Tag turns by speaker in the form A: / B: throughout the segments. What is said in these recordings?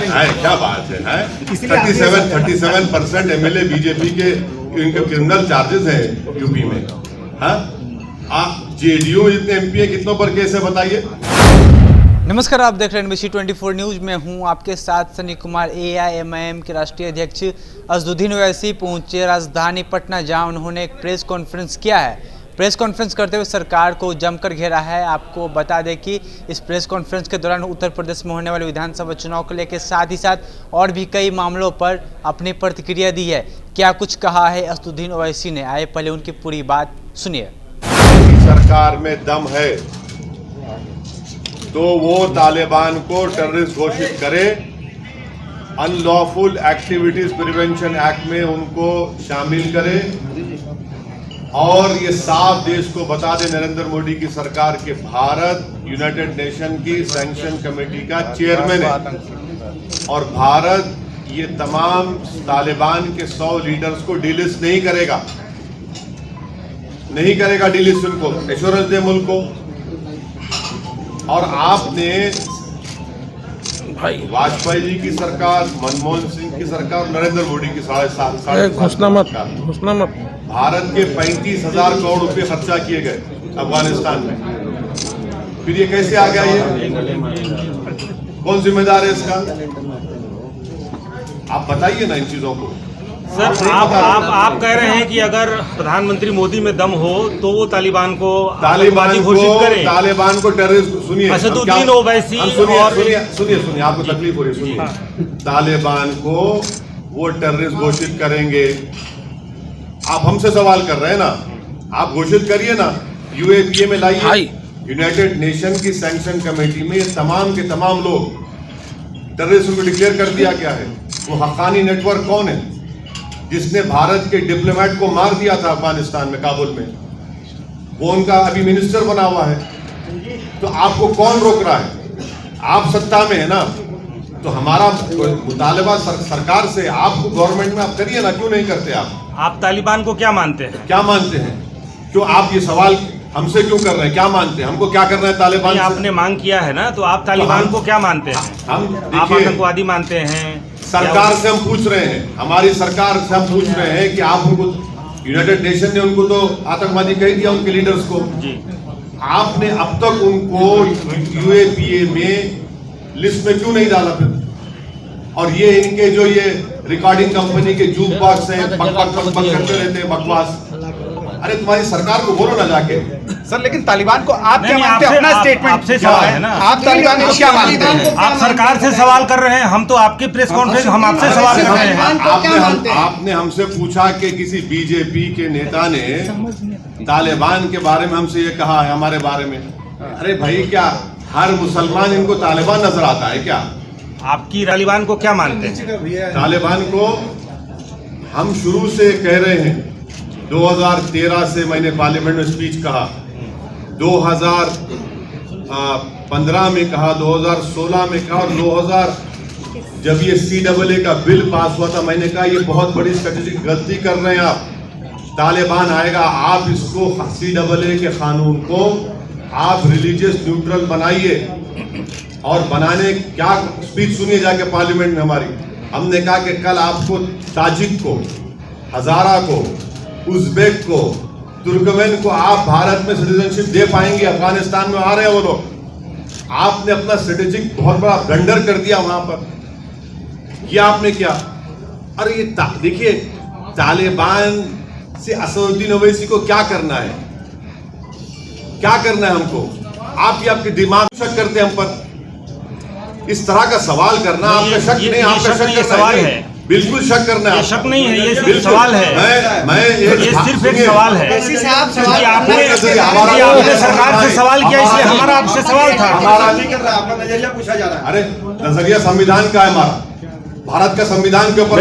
A: क्या बात है 37% MLA बीजेपी के इनके क्रिमिनल चार्जेस हैं यूपी में। हाँ, JDU जितने MP है कितनों पर केस है बताइए।
B: नमस्कार, आप देख रहे हैं NBC 24 न्यूज में हूं आपके साथ सनी कुमार। AIMIM के राष्ट्रीय अध्यक्ष असदुद्दीन ओवैसी पहुंचे राजधानी पटना, जहां उन्होंने एक प्रेस कॉन्फ्रेंस किया है। प्रेस कॉन्फ्रेंस करते हुए सरकार को जमकर घेरा है। आपको बता दें कि इस प्रेस कॉन्फ्रेंस के दौरान उत्तर प्रदेश में होने वाले विधानसभा चुनाव को लेकर साथ ही साथ और भी कई मामलों पर अपनी प्रतिक्रिया दी है। क्या कुछ कहा है असदुद्दीन ओवैसी ने, आइए पहले उनकी पूरी बात सुनिए।
A: सरकार में दम है तो वो तालिबान को टेररिस्ट घोषित करे, अनलॉफुल एक्टिविटीज प्रिवेंशन एक्ट में उनको शामिल करे और ये साफ देश को बता दे नरेंद्र मोदी की सरकार के भारत यूनाइटेड नेशन की सैंक्शन कमेटी का चेयरमैन है और भारत ये तमाम तालिबान के 100 लीडर्स को डिलिस्ट नहीं करेगा डिलिस्ट, उनको एश्योरेंस दे मुल्क को। और आपने वाजपेयी जी की सरकार, मनमोहन सिंह की सरकार, नरेंद्र मोदी की घोषणा मत भारत के 35,000 करोड़ रुपए खर्चा किए गए अफगानिस्तान में, फिर ये कैसे आ गया? ये कौन जिम्मेदार है इसका? आप बताइए ना इन चीजों को।
C: सर, आप कह रहे हैं कि अगर प्रधानमंत्री मोदी में दम हो तो वो तालिबान को घोषित करें,
A: तालिबान को टेररिस्ट। सुनिए
C: असदुद्दीन ओवैसी,
A: सुनिए आपको तकलीफ हो रही है, सुनिए। तालिबान को वो टेररिस्ट घोषित करेंगे। आप हमसे सवाल कर रहे हैं ना, आप घोषित करिए ना, UAPA में लाइए। यूनाइटेड नेशन की सैंक्शन कमेटी में ये तमाम के तमाम लोग टेररिस्ट को डिक्लेयर कर दिया गया है। वो हक्कानी नेटवर्क कौन है जिसने भारत के डिप्लोमेट को मार दिया था अफगानिस्तान में, काबुल में? वो उनका अभी मिनिस्टर बना हुआ है। तो आपको कौन रोक रहा है? आप सत्ता में है ना, तो हमारा मुतालबा सरकार से, आपको गवर्नमेंट में आप करिए ना, क्यों नहीं करते आप
C: तालिबान को क्या मानते हैं?
A: क्या मानते हैं? क्यों आप ये सवाल हमसे क्यों कर रहे हैं? क्या मानते हैं? हमको क्या करना है तालिबान से?
C: आपने मांग किया है ना, तो आप तालिबान को क्या मानते हैं? आप आतंकवादी मानते हैं?
A: सरकार से हम पूछ रहे हैं, हमारी सरकार से हम पूछ रहे हैं कि आप उनको, यूनाइटेड नेशन ने उनको तो आतंकवादी कह दिया, उनके लीडर्स को जी। आपने अब तक उनको UAPA में लिस्ट में क्यों नहीं डाला फिर? और ये इनके जो ये रिकॉर्डिंग कंपनी के जूक बॉक्स हैं, बक करते रहते हैं बकवास। अरे तुम्हारी सरकार को बोलो ना जाके।
D: सर, लेकिन तालिबान को आप क्या मानते हैं? अपना स्टेटमेंट
C: आपसे सवाल है ना,
D: आप तालिबान को क्या मानते हैं?
C: आप सरकार से सवाल कर रहे हैं, हम तो आपके प्रेस कॉन्फ्रेंस, हम आपसे सवाल कर रहे हैं।
A: आपने हमसे पूछा कि किसी बीजेपी के नेता ने तालिबान के बारे में हमसे ये कहा है हमारे बारे में। अरे भाई, क्या हर मुसलमान इनको तालिबान नजर आता है क्या?
C: आपकी तालिबान को क्या मानते हैं?
A: तालिबान को हम शुरू से कह रहे हैं, 2013 से मैंने पार्लियामेंट में स्पीच कहा, 2015 में कहा, 2016 में कहा और 2000 जब ये CAA का बिल पास हुआ था, मैंने कहा ये बहुत बड़ी स्ट्रेटेजिक गलती कर रहे हैं आप। तालिबान आएगा, आप इसको CAA के कानून को आप रिलीजियस न्यूट्रल बनाइए। और बनाने क्या स्पीच सुनिए जाके पार्लियामेंट में हमारी। हमने कहा कि कल आपको ताजिक को, हजारा को, उज़्बेक को, तुर्कमेन को आप भारत में सिटीजनशिप दे पाएंगे? अफगानिस्तान में आ रहे हैं वो लोग। आपने अपना स्ट्रेटेजिक बहुत बड़ा ब्लंडर कर दिया वहां पर। ये आपने क्या? अरे ये देखिए, तालिबान से असदुद्दीन ओवैसी को क्या करना है? क्या करना है हमको? आप ये आपके दिमाग शक करते हैं हम पर। इस तरह का सवाल करना आपका शक नहीं, आपका शक सवाल है। बिल्कुल शक करना है,
C: शक नहीं है, ये सिर्फ सवाल है। ये सिर्फ एक सवाल है। आपने सरकार से सवाल किया, इसलिए हमारा आपसे सवाल था।
A: आपका नजरिया पूछा जा रहा है। अरे नजरिया संविधान का है हमारा, भारत का संविधान के ऊपर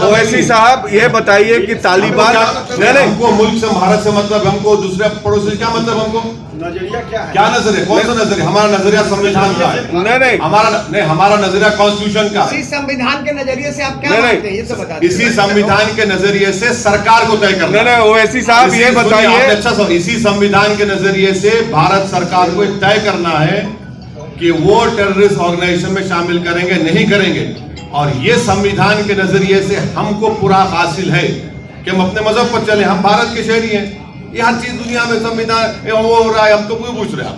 E: ओवैसी साहब ये बताइए कि तालिबान
A: हमको मुल्क से, भारत से मतलब, हमको दूसरे पड़ोसी से क्या मतलब? हमको नजरिया क्या नजरिया? कौन सा नजरिया? हमारा नजरिया संविधान का है। नहीं, हमारा नजरिया कॉन्स्टिट्यूशन का।
D: इसी संविधान के नजरिए से आप क्या मानते हैं, ये तो बता दीजिए।
A: इसी संविधान के नजरिए से सरकार को तय करना।
E: नहीं, ओवैसी साहब ये बताइए।
A: अच्छा, इसी संविधान के नजरिए से भारत सरकार को तय करना है कि वो टेररिस्ट ऑर्गेनाइजेशन में शामिल करेंगे नहीं करेंगे। और ये संविधान के नजरिए से हमको पूरा हासिल है कि हम अपने मजहब पर चले, हम भारत के शहरी हैं। ये हर चीज दुनिया में संविधान वो हो रहा है, हम तो क्यों पूछ रहे हैं?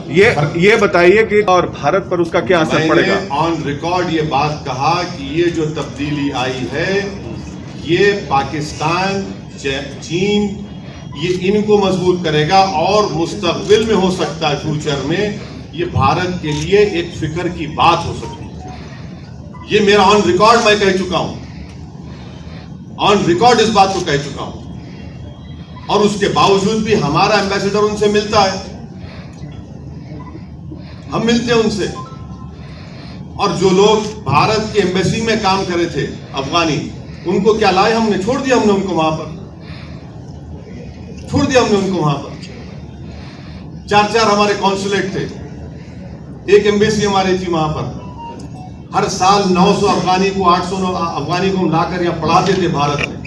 E: ये बताइए कि और भारत पर उसका क्या असर पड़ेगा?
A: ऑन रिकॉर्ड ये बात कहा कि ये जो तब्दीली आई है ये पाकिस्तान, चीन, ये इनको मजबूत करेगा और मुस्तकबिल में हो सकता है फ्यूचर में ये भारत के लिए एक फिक्र की बात हो सकती है। ये मेरा ऑन रिकॉर्ड मैं कह चुका हूं, ऑन रिकॉर्ड इस बात को कह चुका हूं। और उसके बावजूद भी हमारा एम्बेसडर उनसे मिलता है, हम मिलते हैं उनसे। और जो लोग भारत की एम्बेसी में काम करे थे अफगानी, उनको क्या लाए हमने? छोड़ दिया हमने उनको वहां पर, छोड़ दिया हमने उनको वहां पर। 4 हमारे कॉन्सुलेट थे, एक एम्बेसी हमारी थी वहां पर। हर साल 900 अफगानी को 800 अफगानी को हम लाकर यहां पढ़ाते थे भारत में।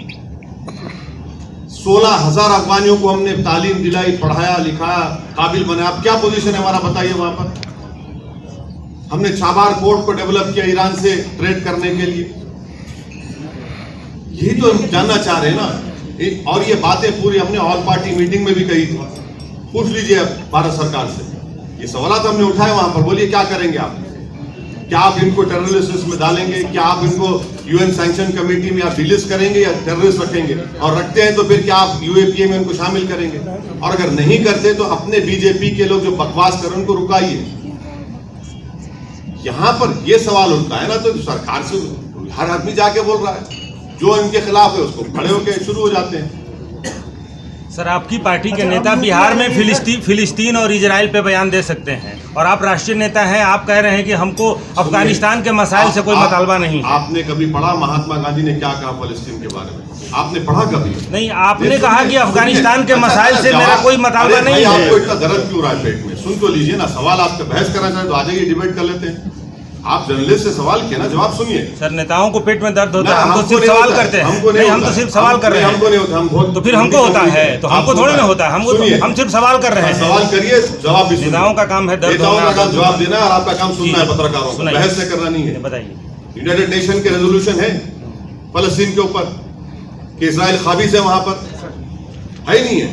A: 16,000 अफगानियों को हमने तालीम दिलाई, पढ़ाया, लिखाया, काबिल बनाया। अब क्या पोजीशन है हमारा बताइए वहां पर? हमने छाबार पोर्ट को डेवलप किया ईरान से ट्रेड करने के लिए। यही तो हम जानना चाह रहे हैं ना। और ये बातें पूरी हमने ऑल पार्टी मीटिंग में भी कही थी, पूछ लीजिए भारत सरकार से। ये सवाल हमने उठाए वहां पर, बोलिए क्या करेंगे आप? क्या आप इनको टेररिस्ट लिस्ट में डालेंगे? क्या आप इनको यूएन सैंक्शन कमेटी में आप डिलिस्ट करेंगे या टेररिस्ट रखेंगे? और रखते हैं तो फिर क्या आप यूएपीए में उनको शामिल करेंगे? और अगर नहीं करते तो अपने बीजेपी के लोग जो बकवास कर रहे हैं उनको रुकाइए। यहां पर यह सवाल उठता है ना, तो सरकार से हर आदमी जाके बोल रहा है, जो इनके खिलाफ है उसको खड़े होकर शुरू हो जाते हैं।
C: सर, आपकी पार्टी के नेता बिहार में फिलिस्तीन और इजराइल पे बयान दे सकते हैं और आप राष्ट्रीय नेता हैं, आप कह रहे हैं कि हमको अफगानिस्तान के मसाइल से कोई मुतालबा नहीं है।
A: आपने कभी पढ़ा महात्मा गांधी ने क्या कहा फिलिस्तीन के बारे में? आपने पढ़ा कभी?
C: नहीं, आपने कहा कि अफगानिस्तान के मसाइल से मेरा कोई मुतालबा नहीं है।
A: आपको इतना दर्द क्यों रहा है पेट में? सुन तो लीजिए ना, सवाल आपका बहस करना चाहे तो आ जाइए, डिबेट कर लेते हैं। आप जर्नलिस्ट से सवाल किया ना, जवाब सुनिए।
C: सर, नेताओं को पेट में दर्द होता है, हम तो सिर्फ सवाल करते हैं। नहीं, हम तो सिर्फ सवाल कर रहे हैं।
A: हमको नहीं होता, हम बहुत
C: तो फिर हमको होता है, तो हमको थोड़ी ना होता है। हम सिर्फ सवाल कर रहे हैं।
A: सवाल करिए, जवाब भी।
C: नेताओं का काम है दर्द
A: नेताओं का काम जवाब देना और आपका काम सुनना है पत्रकारों को, बहस से करना नहीं है।
C: बताइए,
A: यूनाइटेड नेशन के रेजोल्यूशन है फलस्तीन के ऊपर कि इजराइल काबिज है वहां पर, है नहीं है?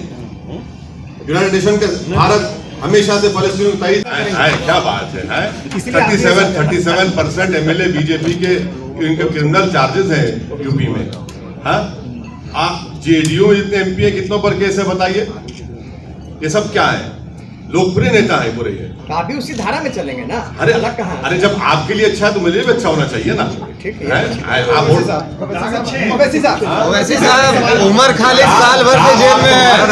A: यूनाइटेड नेशन के भारत हमेशा से फलस्तीन को तारीफ है। क्या बात है? 37% एमएलए बीजेपी के इनके क्रिमिनल चार्जेस हैं यूपी में। हाँ, आप जेडीयू जितने एमपी है कितनों पर केस है बताइए? ये सब क्या है? लोकप्रिय नेता है पूरे ये।
D: आप भी उसी धारा में चलेंगे ना?
A: अरे
D: अलग कहाँ?
A: अरे जब आपके लिए अच्छा है तो मेरे लिए भी अच्छा होना चाहिए ना।
D: ठीक है।
A: आप
D: ओवैसी साहब,
E: उमर खालिद साल भर से जेल में है।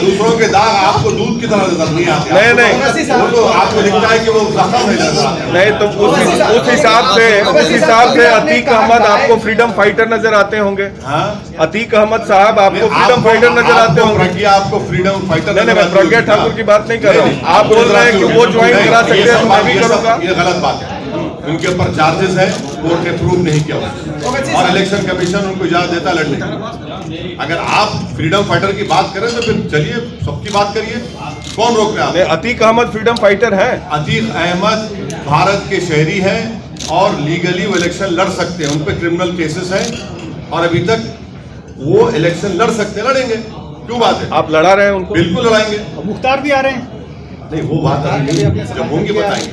A: दूसरों के दाग आपको दूध की तरह नजर नहीं आते।
E: नहीं,
A: वो तो आपको दिखता है कि वो जख्म है।
E: नहीं तो उस हिसाब से अतीक अहमद आपको फ्रीडम फाइटर नजर आते होंगे। अतीक अहमद साहब आपको फ्रीडम फाइटर नजर आते होंगे।
A: प्रज्ञा आपको फ्रीडम फाइटर?
E: नहीं, मैं प्रज्ञा ठाकुर की बात नहीं कर रहा हूँ। आप बोल रहे हैं कि वो ज्वाइन करा सकते हैं, मैं भी करूँगा।
A: ये गलत बात है। उनके ऊपर चार्जेस है, कोर्ट ने प्रूव नहीं किया और इलेक्शन कमीशन उनको इजाजत देता लड़ने की। अगर आप फ्रीडम फाइटर की बात करें तो फिर चलिए सबकी बात करिए, कौन रोक रहा है?
E: अतीक अहमद फ्रीडम फाइटर है।
A: अतीक अहमद भारत के शहरी हैं और लीगली वो इलेक्शन लड़ सकते हैं। उन पर क्रिमिनल केसेस हैं और अभी तक वो इलेक्शन लड़ सकते हैं, लड़ेंगे। क्यों बात है?
E: आप लड़ा रहे हैं उनको?
A: बिल्कुल लड़ाएंगे।
D: मुख्तार भी आ रहे हैं।
A: नहीं, वो बात अभी जब होंगे बताएंगे।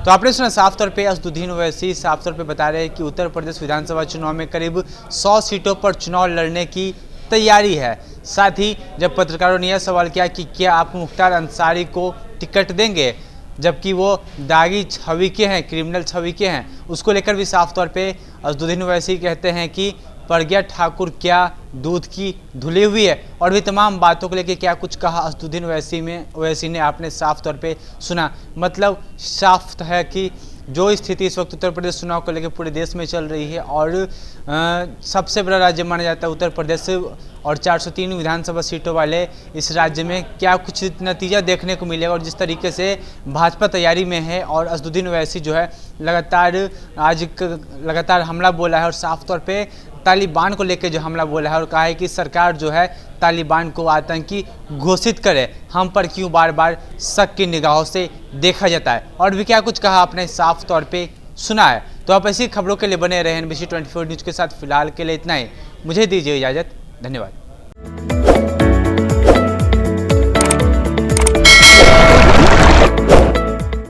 B: तो आपने सुना, साफ तौर पे असदुद्दीन ओवैसी साफ तौर पे बता रहे हैं कि उत्तर प्रदेश विधानसभा चुनाव में करीब 100 सीटों पर चुनाव लड़ने की तैयारी है। साथ ही जब पत्रकारों ने यह सवाल किया कि क्या आप मुख्तार अंसारी को टिकट देंगे, जबकि वो दागी छवि के हैं, क्रिमिनल छवि के हैं, उसको लेकर भी साफ तौर पे असदुद्दीन ओवैसी कहते हैं कि प्रज्ञा ठाकुर क्या दूध की धुली हुई है। और भी तमाम बातों को लेकर क्या कुछ कहा असदुद्दीन ओवैसी ने आपने साफ तौर पे सुना। मतलब साफ है कि जो स्थिति इस वक्त उत्तर प्रदेश चुनाव को लेकर पूरे देश में चल रही है और सबसे बड़ा राज्य माना जाता है उत्तर प्रदेश और 403 विधानसभा सीटों वाले इस राज्य में क्या कुछ नतीजा देखने को मिलेगा और जिस तरीके से भाजपा तैयारी में है और असदुद्दीन ओवैसी जो है लगातार हमला बोला है और साफ तौर पे तालिबान को लेकर जो हमला बोला है और कहा है कि सरकार जो है तालिबान को आतंकी घोषित करे, हम पर क्यों बार बार शक की निगाहों से देखा जाता है। और भी क्या कुछ कहा आपने साफ तौर पे सुना है। तो आप ऐसी खबरों के लिए बने रहे NBC 24 न्यूज़ के साथ। फिलहाल के लिए इतना ही, मुझे दीजिए इजाज़त, धन्यवाद।